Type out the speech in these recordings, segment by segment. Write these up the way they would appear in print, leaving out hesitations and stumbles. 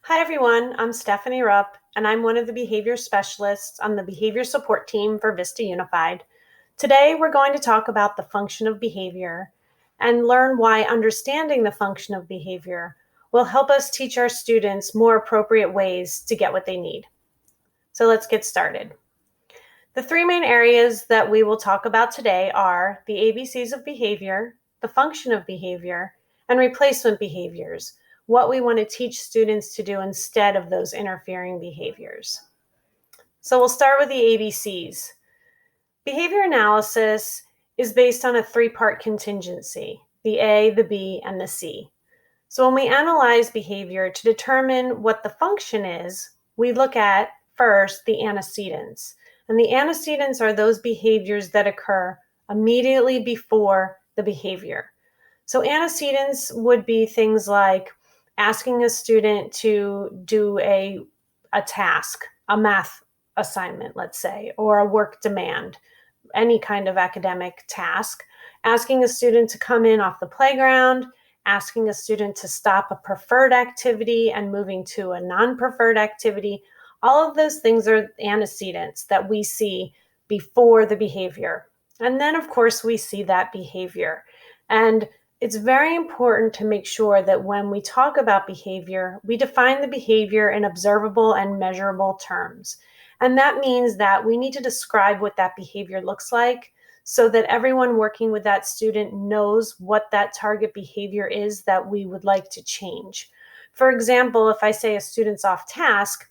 Hi, everyone. I'm Stephanie Rupp, and I'm one of the behavior specialists on the behavior support team for Vista Unified. Today, we're going to talk about the function of behavior and learn why understanding the function of behavior will help us teach our students more appropriate ways to get what they need. So let's get started. The three main areas that we will talk about today are the ABCs of behavior, the function of behavior, and replacement behaviors, what we want to teach students to do instead of those interfering behaviors. So we'll start with the ABCs. Behavior analysis is based on a three-part contingency, the A, the B, and the C. So when we analyze behavior to determine what the function is, we look at first the antecedents. And the antecedents are those behaviors that occur immediately before the behavior. So antecedents would be things like asking a student to do a task, a math assignment, let's say, or a work demand, any kind of academic task, asking a student to come in off the playground, asking a student to stop a preferred activity and moving to a non-preferred activity. All of those things are antecedents that we see before the behavior. And then, of course, we see that behavior. And it's very important to make sure that when we talk about behavior, we define the behavior in observable and measurable terms. And that means that we need to describe what that behavior looks like so that everyone working with that student knows what that target behavior is that we would like to change. For example, if I say a student's off task,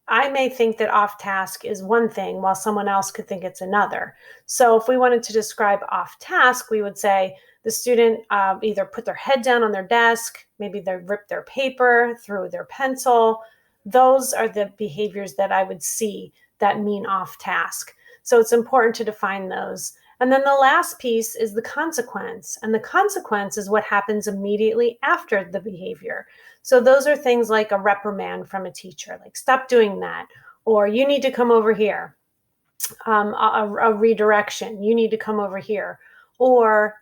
I may think that off task is one thing while someone else could think it's another. So if we wanted to describe off task, we would say the student either put their head down on their desk, maybe they ripped their paper, threw their pencil. Those are the behaviors that I would see that mean off task. So it's important to define those. And then the last piece is the consequence. And the consequence is what happens immediately after the behavior. So those are things like a reprimand from a teacher, like stop doing that, or you need to come over here, a redirection, you need to come over here, or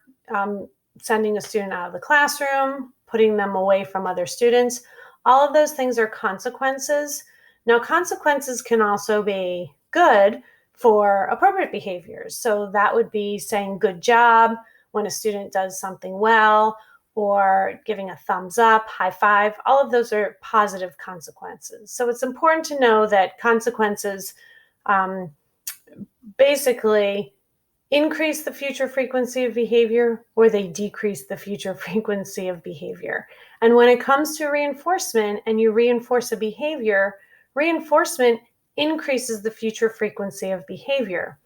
sending a student out of the classroom, putting them away from other students. All of those things are consequences. Now, consequences can also be good for appropriate behaviors. So that would be saying good job when a student does something well, or giving a thumbs up, high five. All of those are positive consequences. So it's important to know that consequences basically increase the future frequency of behavior, or they decrease the future frequency of behavior. And when it comes to reinforcement and you reinforce a behavior, reinforcement increases the future frequency of behavior.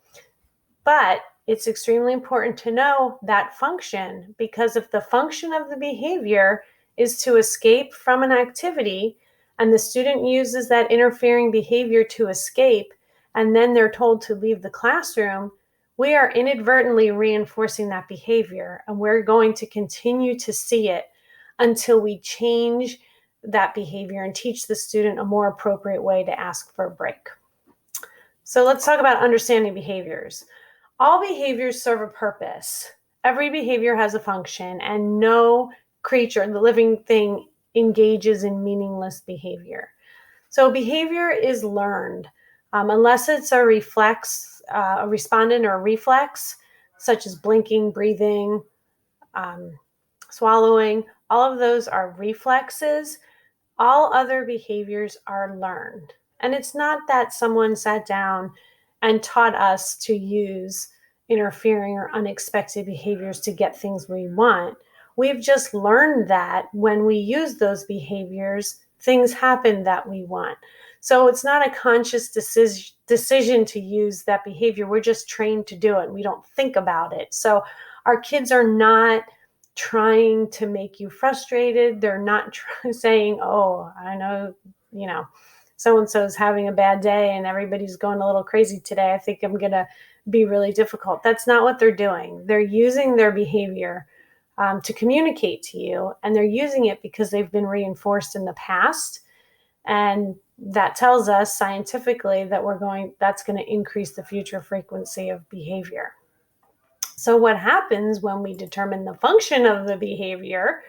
But it's extremely important to know that function, because if the function of the behavior is to escape from an activity and the student uses that interfering behavior to escape, and then they're told to leave the classroom, we are inadvertently reinforcing that behavior, and we're going to continue to see it until we change that behavior and teach the student a more appropriate way to ask for a break. So let's talk about understanding behaviors. All behaviors serve a purpose. Every behavior has a function, and no creature, the living thing, engages in meaningless behavior. So behavior is learned, unless it's a reflex, a respondent or a reflex, such as blinking, breathing, swallowing. All of those are reflexes. All other behaviors are learned. And it's not that someone sat down and taught us to use interfering or unexpected behaviors to get things we want. We've just learned that when we use those behaviors, things happen that we want. So it's not a conscious decision to use that behavior. We're just trained to do it. We don't think about it. So our kids are not trying to make you frustrated. They're not saying, oh, I know, so-and-so is having a bad day and everybody's going a little crazy today. I think I'm going to be really difficult. That's not what they're doing. They're using their behavior to communicate to you, and they're using it because they've been reinforced in the past. And that tells us scientifically that that's going to increase the future frequency of behavior. So what happens when we determine the function of the behavior?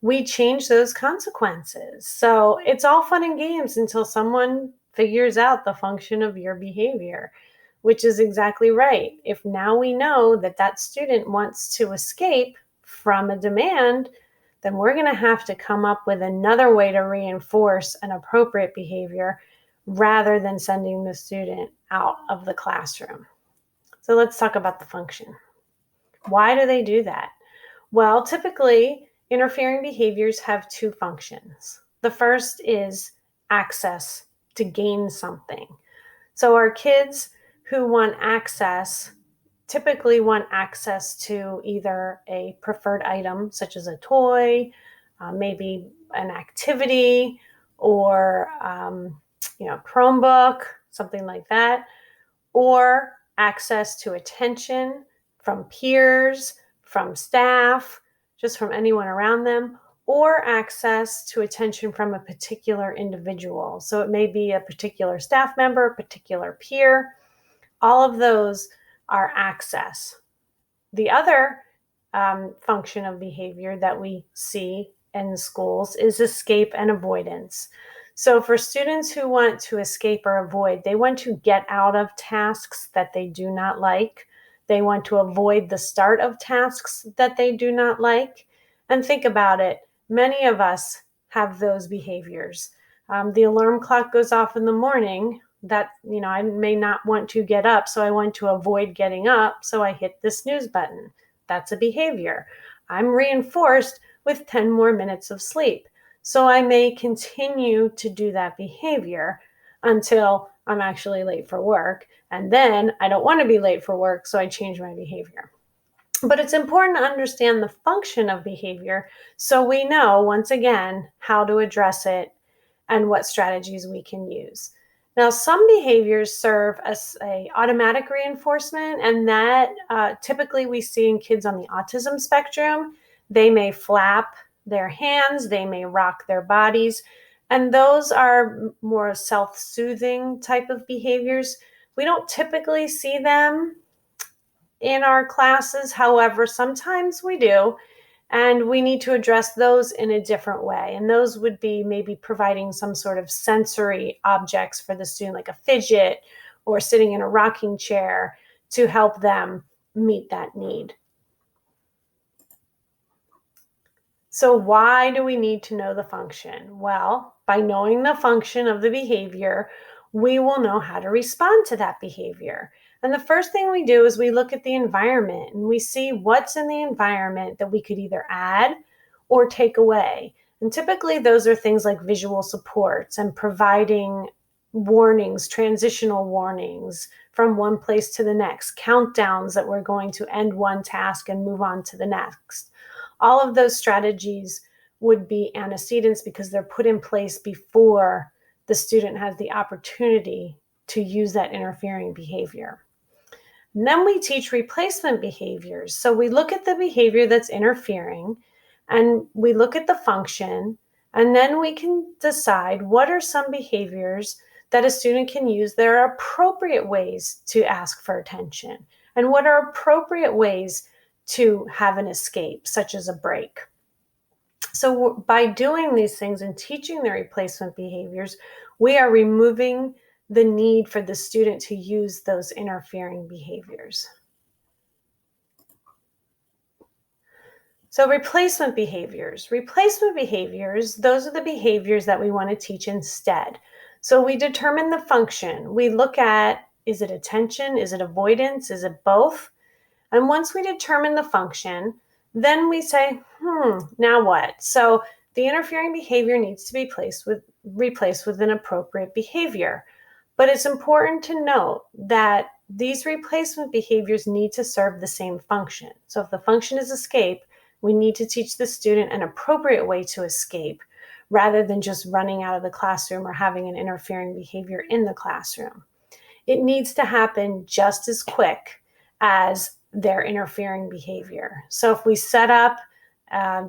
we change those consequences. So it's all fun and games until someone figures out the function of your behavior, which is exactly right. If now we know that that student wants to escape from a demand, then we're going to have to come up with another way to reinforce an appropriate behavior rather than sending the student out of the classroom. So let's talk about the function. Why do they do that? Well, typically, interfering behaviors have two functions. The first is access, to gain something. So our kids who want access typically want access to either a preferred item, such as a toy, maybe an activity, or Chromebook, something like that, or access to attention from peers, from staff, just from anyone around them, or access to attention from a particular individual. So it may be a particular staff member, a particular peer. All of those are access. The other function of behavior that we see in schools is escape and avoidance. So for students who want to escape or avoid, they want to get out of tasks that they do not like. They want to avoid the start of tasks that they do not like. And think about it, many of us have those behaviors. The alarm clock goes off in the morning. That, I may not want to get up, so I want to avoid getting up, so I hit the snooze button. That's a behavior. I'm reinforced with 10 more minutes of sleep. So I may continue to do that behavior until I'm actually late for work. And then I don't want to be late for work, so I change my behavior. But it's important to understand the function of behavior so we know, once again, how to address it and what strategies we can use. Now, some behaviors serve as an automatic reinforcement, and that typically we see in kids on the autism spectrum. They may flap their hands, they may rock their bodies, and those are more self-soothing type of behaviors. We don't typically see them in our classes. However, sometimes we do. And we need to address those in a different way. And those would be maybe providing some sort of sensory objects for the student, like a fidget or sitting in a rocking chair, to help them meet that need. So why do we need to know the function? Well, by knowing the function of the behavior, we will know how to respond to that behavior. And the first thing we do is we look at the environment and we see what's in the environment that we could either add or take away. And typically those are things like visual supports and providing warnings, transitional warnings from one place to the next, countdowns that we're going to end one task and move on to the next. All of those strategies would be antecedents because they're put in place before the student has the opportunity to use that interfering behavior. And then we teach replacement behaviors. So we look at the behavior that's interfering and we look at the function, and then we can decide what are some behaviors that a student can use. There are appropriate ways to ask for attention and what are appropriate ways to have an escape, such as a break. So by doing these things and teaching the replacement behaviors, we are removing the need for the student to use those interfering behaviors. So replacement behaviors, those are the behaviors that we want to teach instead. So we determine the function. We look at, is it attention? Is it avoidance? Is it both? And once we determine the function, then we say, now what? So the interfering behavior needs to be replaced with an appropriate behavior. But it's important to note that these replacement behaviors need to serve the same function. So if the function is escape, we need to teach the student an appropriate way to escape rather than just running out of the classroom or having an interfering behavior in the classroom. It needs to happen just as quick as their interfering behavior. So if we set up,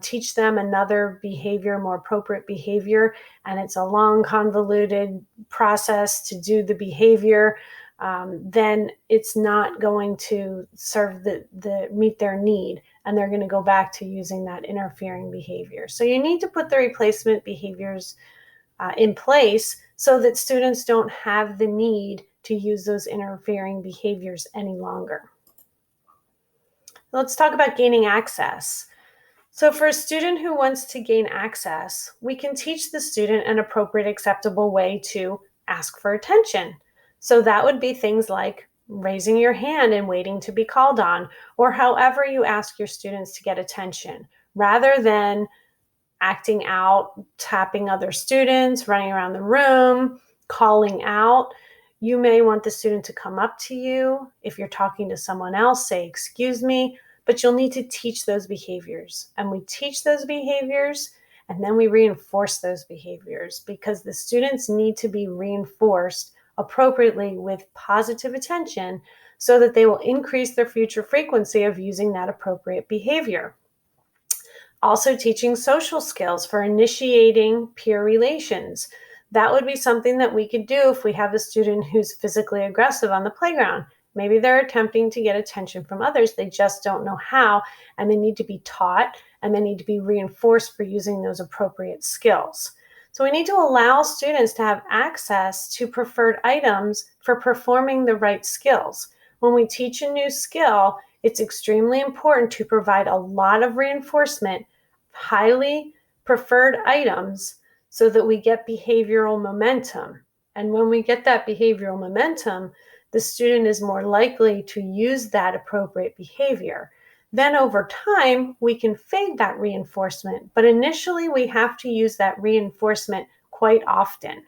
teach them another behavior, more appropriate behavior, and it's a long, convoluted process to do the behavior, then it's not going to serve meet their need, and they're going to go back to using that interfering behavior. So you need to put the replacement behaviors in place so that students don't have the need to use those interfering behaviors any longer. Let's talk about gaining access. So for a student who wants to gain access, we can teach the student an appropriate, acceptable way to ask for attention. So that would be things like raising your hand and waiting to be called on, or however you ask your students to get attention, rather than acting out, tapping other students, running around the room, calling out. You may want the student to come up to you. If you're talking to someone else, say, "Excuse me," but you'll need to teach those behaviors. And we teach those behaviors, and then we reinforce those behaviors, because the students need to be reinforced appropriately with positive attention so that they will increase their future frequency of using that appropriate behavior. Also teaching social skills for initiating peer relations. That would be something that we could do if we have a student who's physically aggressive on the playground. Maybe they're attempting to get attention from others. They just don't know how, and they need to be taught, and they need to be reinforced for using those appropriate skills. So we need to allow students to have access to preferred items for performing the right skills. When we teach a new skill, it's extremely important to provide a lot of reinforcement, highly preferred items, so that we get behavioral momentum. And when we get that behavioral momentum, the student is more likely to use that appropriate behavior. Then over time, we can fade that reinforcement, but initially we have to use that reinforcement quite often.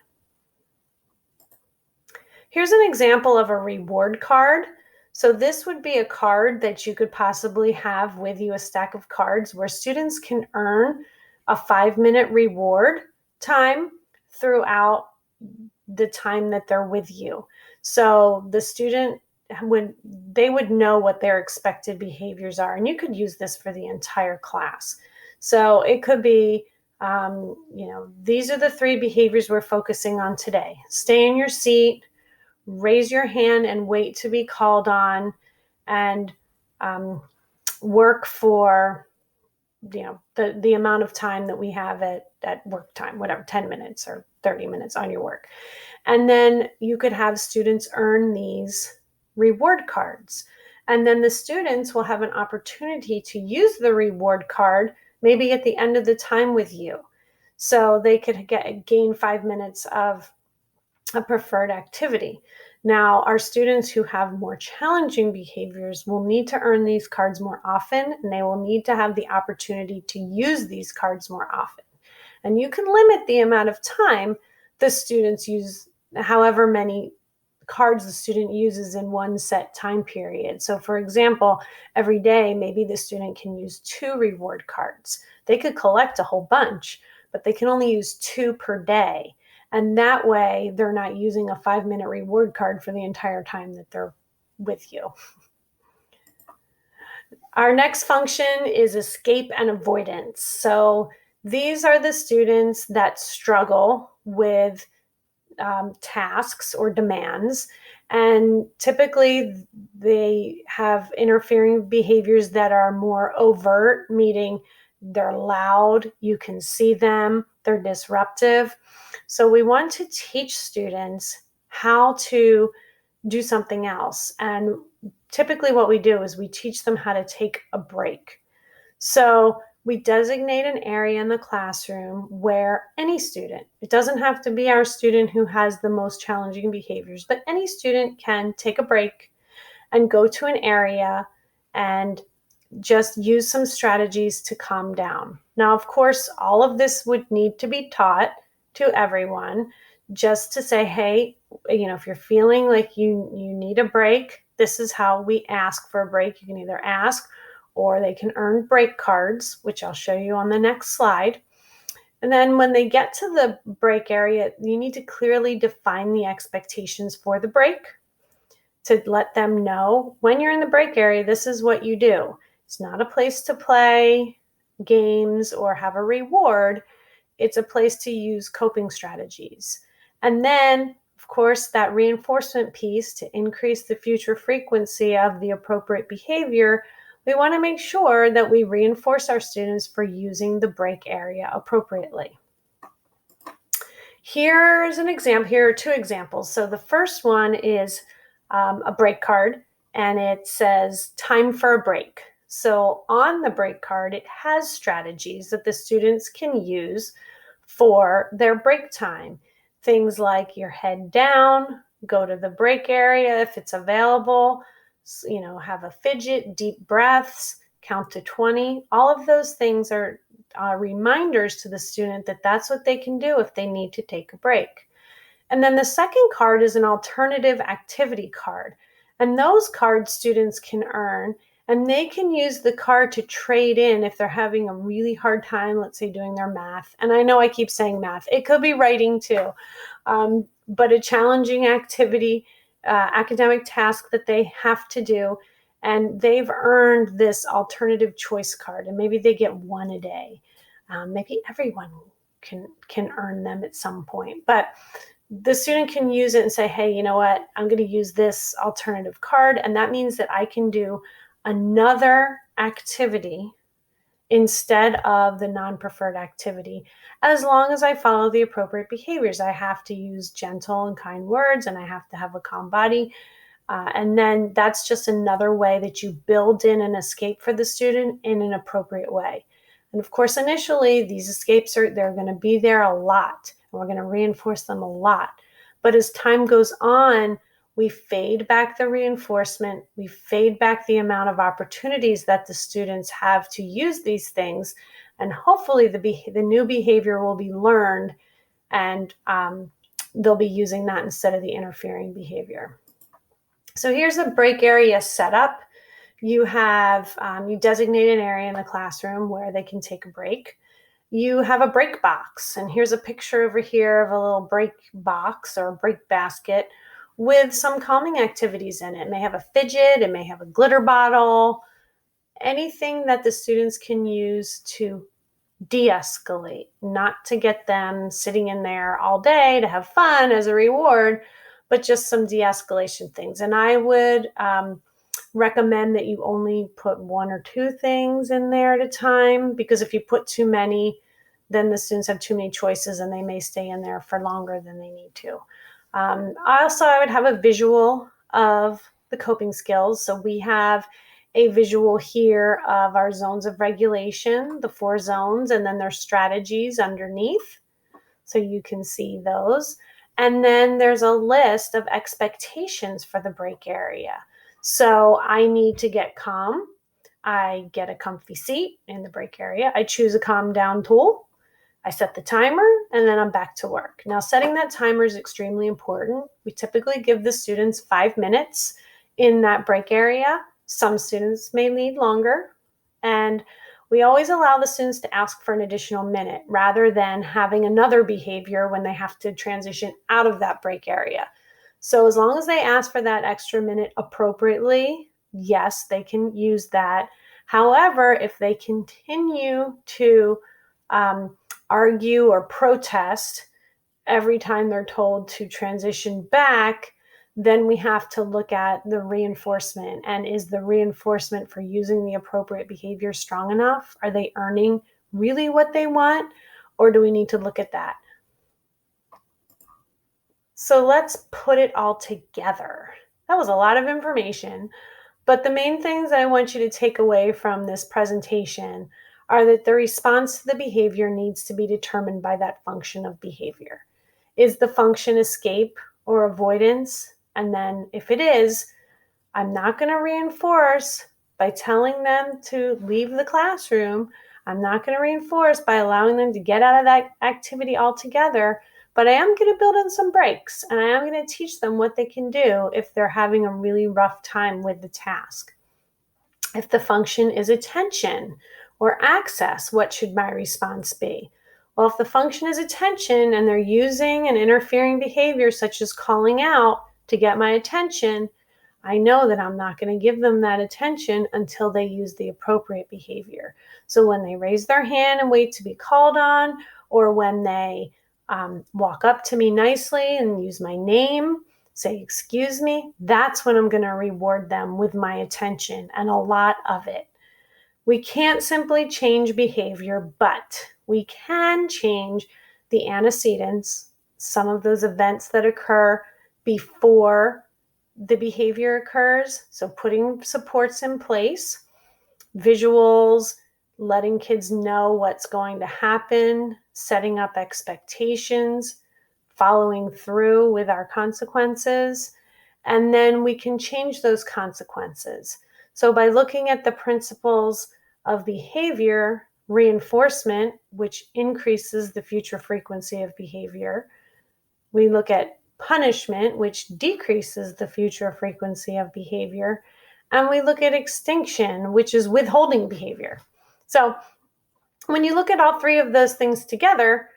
Here's an example of a reward card. So this would be a card that you could possibly have with you, a stack of cards where students can earn a 5-minute reward time throughout the time that they're with you. So the student would know what their expected behaviors are, and you could use this for the entire class. So it could be, these are the 3 behaviors we're focusing on today. Stay in your seat, raise your hand and wait to be called on, and work for the amount of time that we have at work time, whatever, 10 minutes or 30 minutes on your work. And then you could have students earn these reward cards. And then the students will have an opportunity to use the reward card maybe at the end of the time with you. So they could gain 5 minutes of a preferred activity. Now, our students who have more challenging behaviors will need to earn these cards more often, and they will need to have the opportunity to use these cards more often. And you can limit the amount of time the students use, however many cards the student uses in one set time period. So for example, every day, maybe the student can use 2 reward cards. They could collect a whole bunch, but they can only use 2 per day. And that way, they're not using a 5-minute reward card for the entire time that they're with you. Our next function is escape and avoidance. So these are the students that struggle with tasks or demands, and typically they have interfering behaviors that are more overt, meaning they're loud, you can see them, they're disruptive. So we want to teach students how to do something else. And typically what we do is we teach them how to take a break. So we designate an area in the classroom where any student, it doesn't have to be our student who has the most challenging behaviors, but any student can take a break and go to an area and just use some strategies to calm down. Now, of course, all of this would need to be taught to everyone, just to say, hey, if you're feeling like you need a break, this is how we ask for a break. You can either ask, or they can earn break cards, which I'll show you on the next slide. And then when they get to the break area, you need to clearly define the expectations for the break to let them know when you're in the break area, this is what you do. It's not a place to play games or have a reward. It's a place to use coping strategies. And then Of course, that reinforcement piece to increase the future frequency of the appropriate behavior, we want to make sure that we reinforce our students for using the break area appropriately. Here's an example. Here are two examples. So the first one is a break card, and it says time for a break. So on the break card, it has strategies that the students can use for their break time. Things like your head down, go to the break area if it's available, have a fidget, deep breaths, count to 20. All of those things are reminders to the student that that's what they can do if they need to take a break. And then the second card is an alternative activity card. And those cards students can earn, and they can use the card to trade in if they're having a really hard time, let's say doing their math. And I know I keep saying math. It could be writing too. But a challenging activity, academic task that they have to do, and they've earned this alternative choice card, and maybe they get one a day. Maybe everyone can earn them at some point, but the student can use it and say, hey, you know what, I'm going to use this alternative card, and that means that I can do another activity instead of the non-preferred activity, as long as I follow the appropriate behaviors. I have to use gentle and kind words, and I have to have a calm body. And then that's just another way that you build in an escape for the student in an appropriate way. And of course, initially, these escapes they're going to be there a lot, and we're going to reinforce them a lot. But as time goes on, we fade back the reinforcement, we fade back the amount of opportunities that the students have to use these things, and hopefully the new behavior will be learned, and they'll be using that instead of the interfering behavior. So here's a break area setup. You have, you designate an area in the classroom where they can take a break. You have a break box, and here's a picture over here of a little break box or a break basket with some calming activities in it. It may have a fidget, it may have a glitter bottle, anything that the students can use to de-escalate, not to get them sitting in there all day to have fun as a reward, but just some de-escalation things. And I would recommend that you only put one or two things in there at a time, because if you put too many, then the students have too many choices and they may stay in there for longer than they need to. I would have a visual of the coping skills. So we have a visual here of our zones of regulation, the 4 zones, and then there's strategies underneath. So you can see those. And then there's a list of expectations for the break area. So I need to get calm. I get a comfy seat in the break area. I choose a calm down tool. I set the timer, and then I'm back to work. Now, setting that timer is extremely important. We typically give the students 5 minutes in that break area. Some students may need longer, and we always allow the students to ask for an additional minute rather than having another behavior when they have to transition out of that break area. So as long as they ask for that extra minute appropriately, yes, they can use that. However, if they continue to argue or protest every time they're told to transition back, then we have to look at the reinforcement. And is the reinforcement for using the appropriate behavior strong enough? Are they earning really what they want? Or do we need to look at that? So let's put it all together. That was a lot of information, but the main things I want you to take away from this presentation are that the response to the behavior needs to be determined by that function of behavior. Is the function escape or avoidance? And then if it is, I'm not going to reinforce by telling them to leave the classroom. I'm not going to reinforce by allowing them to get out of that activity altogether, but I am going to build in some breaks, and I am going to teach them what they can do if they're having a really rough time with the task. If the function is attention or access, what should my response be? Well, if the function is attention and they're using an interfering behavior such as calling out to get my attention, I know that I'm not going to give them that attention until they use the appropriate behavior. So when they raise their hand and wait to be called on, or when they walk up to me nicely and use my name, say, excuse me, that's when I'm going to reward them with my attention and a lot of it. We can't simply change behavior, but we can change the antecedents, some of those events that occur before the behavior occurs. So putting supports in place, visuals, letting kids know what's going to happen, setting up expectations, following through with our consequences, and then we can change those consequences. So by looking at the principles of behavior, reinforcement, which increases the future frequency of behavior, we look at punishment, which decreases the future frequency of behavior, and we look at extinction, which is withholding behavior. So when you look at all three of those things together,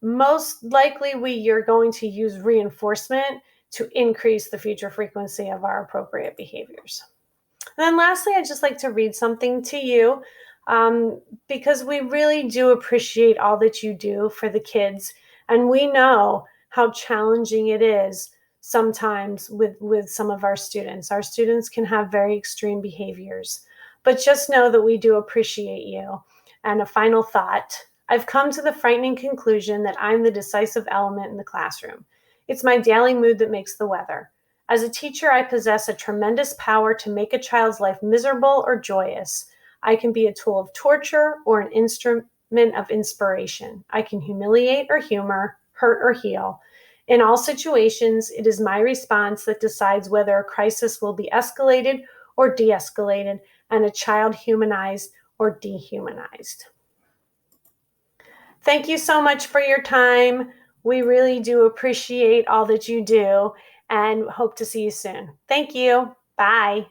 most likely you're going to use reinforcement to increase the future frequency of our appropriate behaviors. And then lastly, I'd just like to read something to you because we really do appreciate all that you do for the kids. And we know how challenging it is sometimes with some of our students. Our students can have very extreme behaviors, but just know that we do appreciate you. And a final thought, I've come to the frightening conclusion that I'm the decisive element in the classroom. It's my daily mood that makes the weather. As a teacher, I possess a tremendous power to make a child's life miserable or joyous. I can be a tool of torture or an instrument of inspiration. I can humiliate or humor, hurt or heal. In all situations, it is my response that decides whether a crisis will be escalated or de-escalated and a child humanized or dehumanized. Thank you so much for your time. We really do appreciate all that you do and hope to see you soon. Thank you. Bye.